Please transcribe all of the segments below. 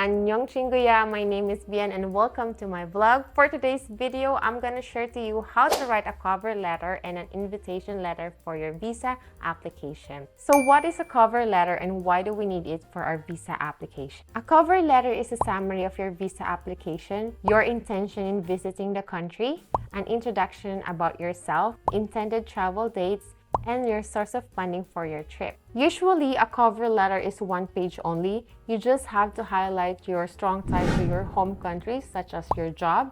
Annyeong Chinguya, my name is Vien and welcome to my vlog. For today's video, I'm gonna share to you how to write a cover letter and an invitation letter for your visa application. So what is a cover letter and why do we need it for our visa application? A cover letter is a summary of your visa application, your intention in visiting the country, an introduction about yourself, intended travel dates, and your source of funding for your trip. Usually, a cover letter is one page only. You just have to highlight your strong ties to your home country, such as your job,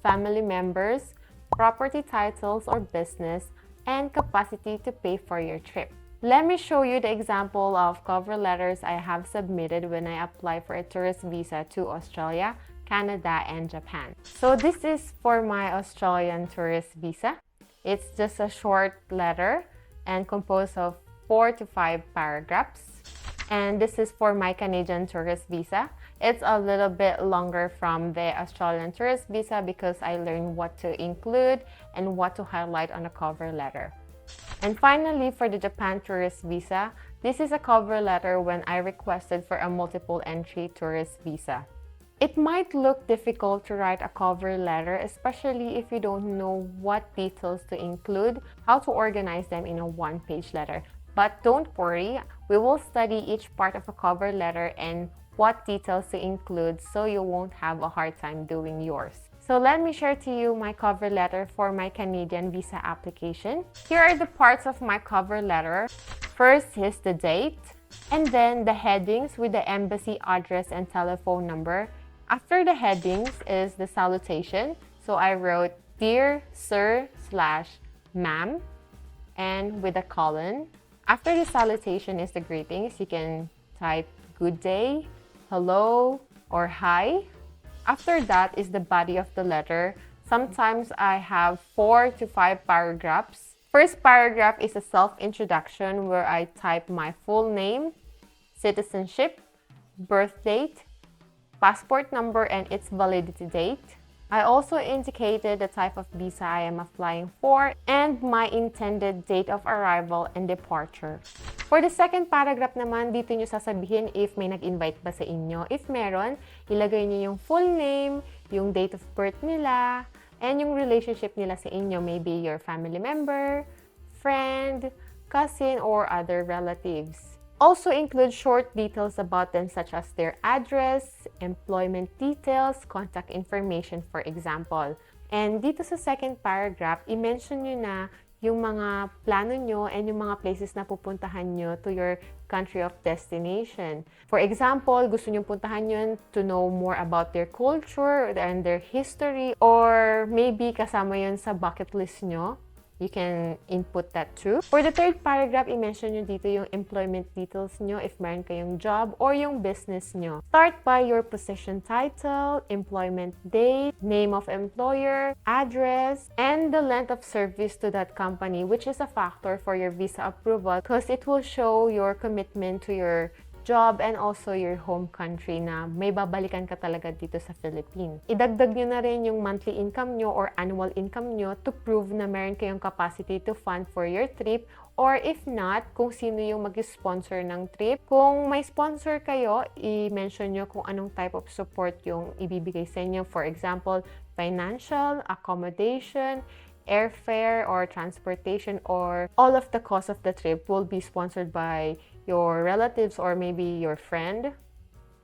family members, property titles or business, and capacity to pay for your trip. Let me show you the example of cover letters I have submitted when I apply for a tourist visa to Australia, Canada, and Japan. So this is for my Australian tourist visa. It's just a short letter and composed of 4 to 5 paragraphs. And this is for my Canadian tourist visa. It's a little bit longer from the Australian tourist visa because I learned what to include and what to highlight on a cover letter. And finally, for the Japan tourist visa, this is a cover letter when I requested for a multiple entry tourist visa. It might look difficult to write a cover letter, especially if you don't know what details to include, how to organize them in a one-page letter. But don't worry, we will study each part of a cover letter and what details to include so you won't have a hard time doing yours. So let me share to you my cover letter for my Canadian visa application. Here are the parts of my cover letter. First is the date, and then the headings with the embassy address and telephone number. After the headings is the salutation. So I wrote, Dear Sir / Ma'am, and with a colon. After the salutation is the greetings. You can type good day, hello, or hi. After that is the body of the letter. Sometimes I have 4 to 5 paragraphs. First paragraph is a self-introduction where I type my full name, citizenship, birth date, passport number and its validity date. I also indicated the type of visa I am applying for and my intended date of arrival and departure. For the second paragraph naman, dito nyo sasabihin if may nag-invite ba sa inyo. If meron, ilagay nyo yung full name, yung date of birth nila, and yung relationship nila sa inyo. Maybe your family member, friend, cousin, or other relatives. Also include short details about them such as their address, employment details, contact information for example. And dito sa second paragraph, i-mention nyo na yung mga plano nyo and yung mga places na pupuntahan nyo to your country of destination. For example, gusto nyo puntahan yun to know more about their culture and their history, or maybe kasama yun sa bucket list nyo. You can input that too. For the third paragraph, i-mention nyo dito yung employment details nyo if meron kayong job or yung business nyo. Start by your position title, employment date, name of employer, address, and the length of service to that company, which is a factor for your visa approval because it will show your commitment to your job and also your home country na may babalikan ka talaga dito sa Philippines. Idagdag nyo na rin yung monthly income nyo or annual income nyo to prove na meron kayong capacity to fund for your trip, or if not, kung sino yung mag-sponsor ng trip. Kung may sponsor kayo, i-mention nyo kung anong type of support yung ibibigay sa inyo. For example, financial, accommodation, airfare or transportation, or all of the cost of the trip will be sponsored by your relatives or maybe your friend.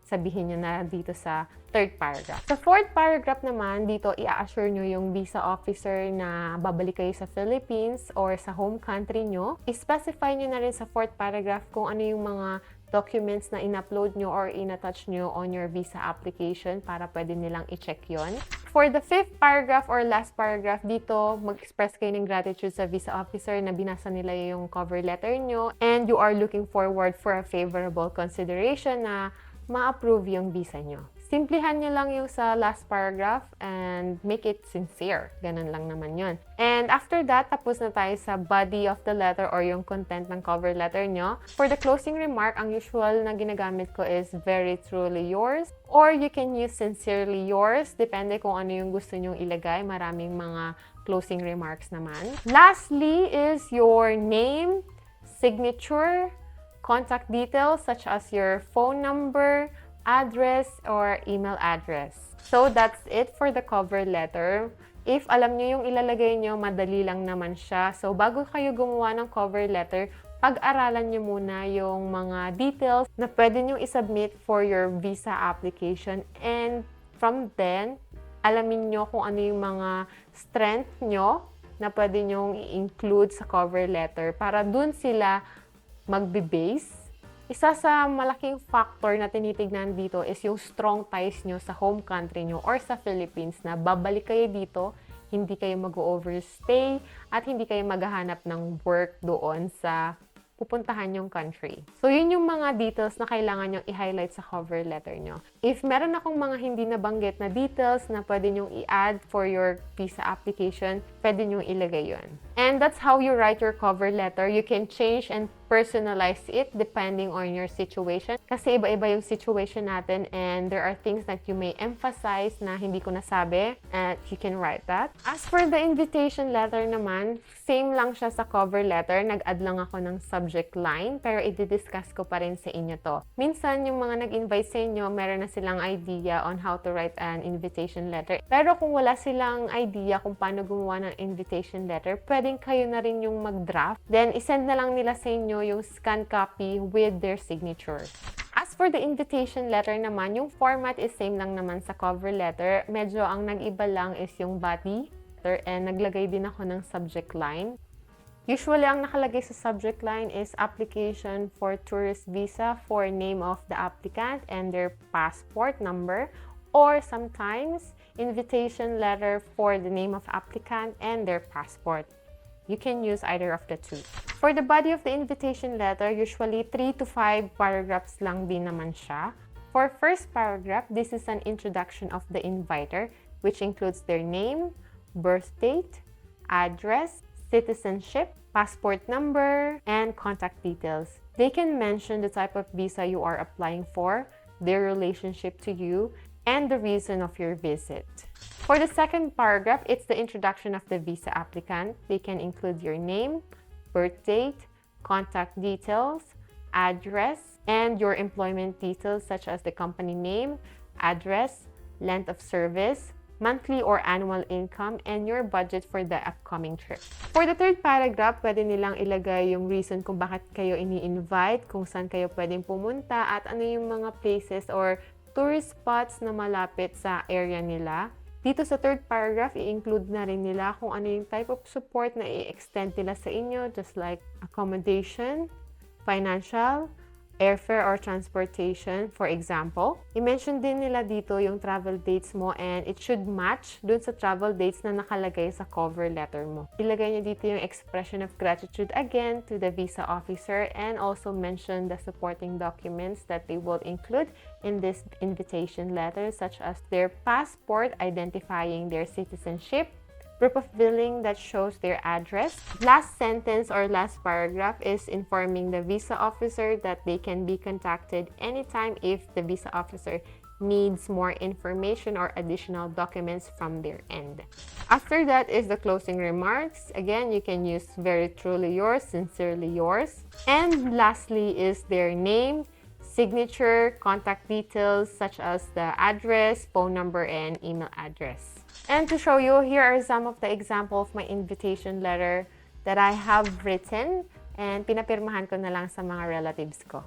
Sabihin nyo na dito sa third paragraph. Sa fourth paragraph naman, dito i-assure nyo yung visa officer na babalik kayo sa Philippines or sa home country nyo. I-specify nyo na rin sa fourth paragraph kung ano yung mga documents na in-upload nyo or in-attach nyo on your visa application para pwede nilang i-check yon. For the fifth paragraph or last paragraph, dito mag-express kayo ng gratitude sa visa officer na binasa nila yung cover letter nyo and you are looking forward for a favorable consideration na ma-approve yung visa nyo. Simplihan nyo lang yung sa last paragraph and make it sincere. Ganun lang naman yun. And after that, tapos na tayo sa body of the letter or yung content ng cover letter nyo. For the closing remark, ang usual na ginagamit ko is very truly yours, or you can use sincerely yours. Depende kung ano yung gusto nyong ilagay. Maraming mga closing remarks naman. Lastly is your name, signature, contact details such as your phone number, address, or email address. So that's it for the cover letter. If alam nyo yung ilalagay nyo, madali lang naman siya. So bago kayo gumawa ng cover letter, pag-aralan nyo muna yung mga details na pwede nyo isubmit for your visa application. And from then, alamin nyo kung ano yung mga strength nyo na pwede nyong i-include sa cover letter para dun sila magbe-base. Isa sa malaking factor na tinitignan dito is yung strong ties nyo sa home country nyo or sa Philippines na babalik kayo dito, hindi kayo mag-overstay at hindi kayo maghahanap ng work doon sa pupuntahan yung country. So, yun yung mga details na kailangan nyo i-highlight sa cover letter nyo. If meron akong mga hindi nabanggit na details na pwede nyo i-add for your visa application, pwede nyo ilagay yun. And that's how you write your cover letter. You can change and personalize it depending on your situation. Kasi iba-iba yung situation natin and there are things that you may emphasize na hindi ko nasabi and you can write that. As for the invitation letter naman, same lang siya sa cover letter. Nag-add lang ako ng subject line pero i-discuss ko pa rin sa inyo to. Minsan yung mga nag-invite sa inyo, meron na silang idea on how to write an invitation letter. Pero kung wala silang idea kung paano gumawa ng invitation letter, pwedeng kayo na rin yung mag-draft. Then, isend na lang nila sa inyo yung scan copy with their signature. As for the invitation letter naman, yung format is same lang naman sa cover letter. Medyo ang nag-iba lang is yung body and naglagay din ako ng subject line. Usually, ang nakalagay sa subject line is application for tourist visa for name of the applicant and their passport number, or sometimes invitation letter for the name of applicant and their passport. You can use either of the two. For the body of the invitation letter, usually 3 to 5 paragraphs lang din naman siya. For first paragraph, this is an introduction of the inviter, which includes their name, birth date, address, citizenship, passport number, and contact details. They can mention the type of visa you are applying for, their relationship to you, and the reason of your visit. For the second paragraph, it's the introduction of the visa applicant. They can include your name, birth date, contact details, address, and your employment details such as the company name, address, length of service, monthly or annual income, and your budget for the upcoming trip. For the third paragraph, pwede nilang ilagay yung reason kung bakit kayo ini-invite, kung saan kayo pwedeng pumunta, at ano yung mga places or tourist spots na malapit sa area nila. Dito sa third paragraph, i-include na rin nila kung ano yung type of support na i-extend nila sa inyo, just like accommodation, financial, airfare or transportation, for example. I-mention din nila dito yung travel dates mo and it should match dun sa travel dates na nakalagay sa cover letter mo. Ilagay niyo dito yung expression of gratitude again to the visa officer and also mention the supporting documents that they will include in this invitation letter, such as their passport identifying their citizenship, proof of billing that shows their address. Last sentence or last paragraph is informing the visa officer that they can be contacted anytime if the visa officer needs more information or additional documents from their end. After that is the closing remarks. Again, you can use very truly yours, sincerely yours. And lastly is their name, signature, contact details such as the address, phone number, and email address. And to show you, here are some of the example of my invitation letter that I have written and pinapirmahan ko na lang sa mga relatives ko.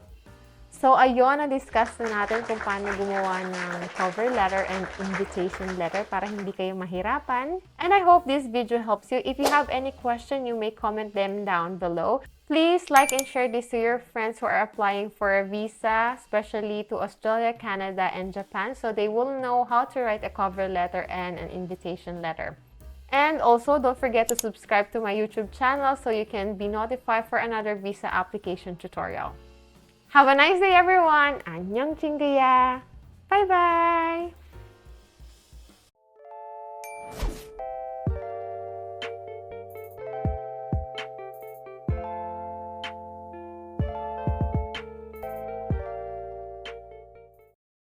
So, ayun, na-discuss na natin kung paano gumawa ng cover letter and invitation letter para hindi kayo mahirapan. And I hope this video helps you. If you have any question, you may comment them down below. Please like and share this to your friends who are applying for a visa, especially to Australia, Canada, and Japan, so they will know how to write a cover letter and an invitation letter. And also, don't forget to subscribe to my YouTube channel so you can be notified for another visa application tutorial. Have a nice day, everyone! 안녕, 친구야! Bye-bye!